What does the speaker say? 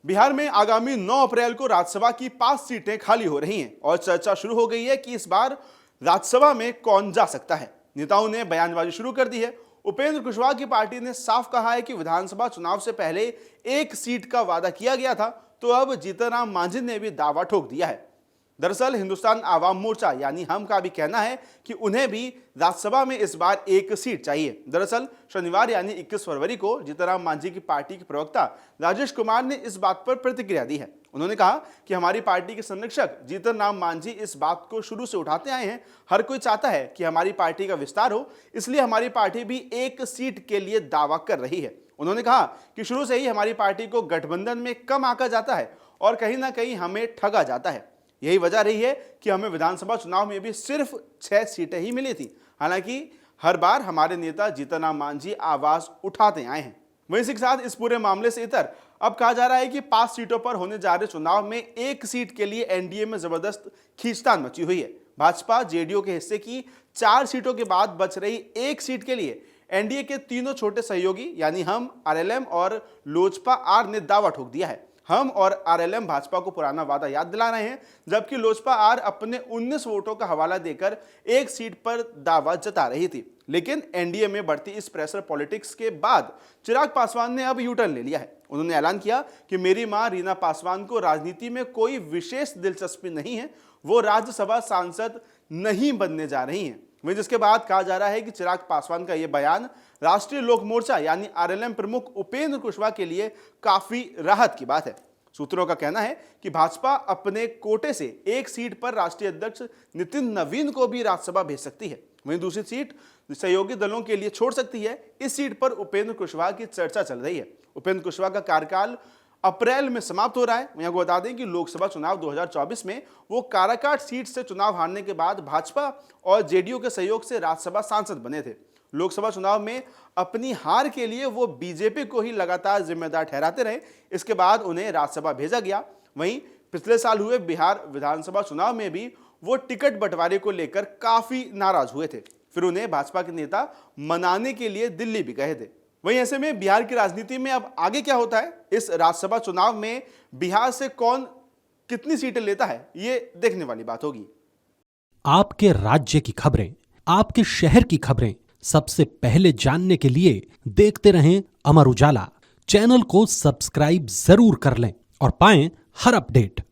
बिहार में आगामी 9 अप्रैल को राज्यसभा की 5 सीटें खाली हो रही हैं और चर्चा शुरू हो गई है कि इस बार राज्यसभा में कौन जा सकता है। नेताओं ने बयानबाजी शुरू कर दी है। उपेंद्र कुशवाहा की पार्टी ने साफ कहा है कि विधानसभा चुनाव से पहले एक सीट का वादा किया गया था, तो अब जीतन राम मांझी ने भी दावा ठोक दिया है। दरअसल हिंदुस्तान आवाम मोर्चा यानी हम का भी कहना है कि उन्हें भी राज्यसभा में इस बार एक सीट चाहिए। दरअसल शनिवार यानी 21 फरवरी को जीतन राम मांझी की पार्टी के प्रवक्ता राजेश कुमार ने इस बात पर प्रतिक्रिया दी है। उन्होंने कहा कि हमारी पार्टी के संरक्षक जीतन राम मांझी इस बात को शुरू से उठाते आए हैं। हर कोई चाहता है कि हमारी पार्टी का विस्तार हो, इसलिए हमारी पार्टी भी एक सीट के लिए दावा कर रही है। उन्होंने कहा कि शुरू से ही हमारी पार्टी को गठबंधन में कम आंका जाता है और कहीं ना कहीं हमें ठगा जाता है। यही वजह रही है कि हमें विधानसभा चुनाव में भी सिर्फ 6 सीटें ही मिली थी। हालांकि हर बार हमारे नेता जीतन राम मांझी आवाज उठाते आए हैं। वहीं इसी के साथ इस पूरे मामले से इतर अब कहा जा रहा है कि 5 सीटों पर होने जा रहे चुनाव में एक सीट के लिए एनडीए में जबरदस्त खींचतान मची हुई है। भाजपा जेडीयू के हिस्से की 4 सीटों के बाद बच रही एक सीट के लिए एनडीए के तीनों छोटे सहयोगी यानी हम, आरएलएम और लोजपा आर ने दावा ठोक दिया है। हम और आरएलएम भाजपा को पुराना वादा याद दिला रहे हैं, जबकि लोजपा आर अपने 19 वोटों का हवाला देकर एक सीट पर दावा जता रही थी। लेकिन एनडीए में बढ़ती इस प्रेशर पॉलिटिक्स के बाद चिराग पासवान ने अब यूटर्न ले लिया है। उन्होंने ऐलान किया कि मेरी मां रीना पासवान को राजनीति में कोई विशेष दिलचस्पी नहीं है, वो राज्यसभा सांसद नहीं बनने जा रही हैं। वहीं जिसके बाद कहा जा रहा है कि चिराग पासवान का यह बयान राष्ट्रीय लोक मोर्चा यानी आरएलएम प्रमुख उपेंद्र कुशवाहा के लिए काफी राहत की बात है। सूत्रों का कहना है कि भाजपा अपने कोटे से एक सीट पर राष्ट्रीय अध्यक्ष नितिन नवीन को भी राज्यसभा भेज सकती है, वहीं दूसरी सीट सहयोगी दलों के लिए छोड़ सकती है। इस सीट पर उपेंद्र कुशवाहा की चर्चा चल रही है। उपेंद्र कुशवाहा का कार्यकाल अप्रैल में समाप्त हो रहा है। यहाँ को बता दें कि लोकसभा चुनाव 2024 में वो काराकाट सीट से चुनाव हारने के बाद भाजपा और जेडीयू के सहयोग से राज्यसभा सांसद बने थे। लोकसभा चुनाव में अपनी हार के लिए वो बीजेपी को ही लगातार जिम्मेदार ठहराते रहे। इसके बाद उन्हें राज्यसभा भेजा गया। वहीं पिछले साल हुए बिहार विधानसभा चुनाव में भी वो टिकट बंटवारे को लेकर काफी नाराज हुए थे। फिर उन्हें भाजपा के नेता मनाने के लिए दिल्ली भी गए थे। वहीं ऐसे में बिहार की राजनीति में अब आगे क्या होता है, इस राज्यसभा चुनाव में बिहार से कौन कितनी सीटें लेता है, ये देखने वाली बात होगी। आपके राज्य की खबरें, आपके शहर की खबरें सबसे पहले जानने के लिए देखते रहें अमर उजाला। चैनल को सब्सक्राइब जरूर कर लें और पाएं हर अपडेट।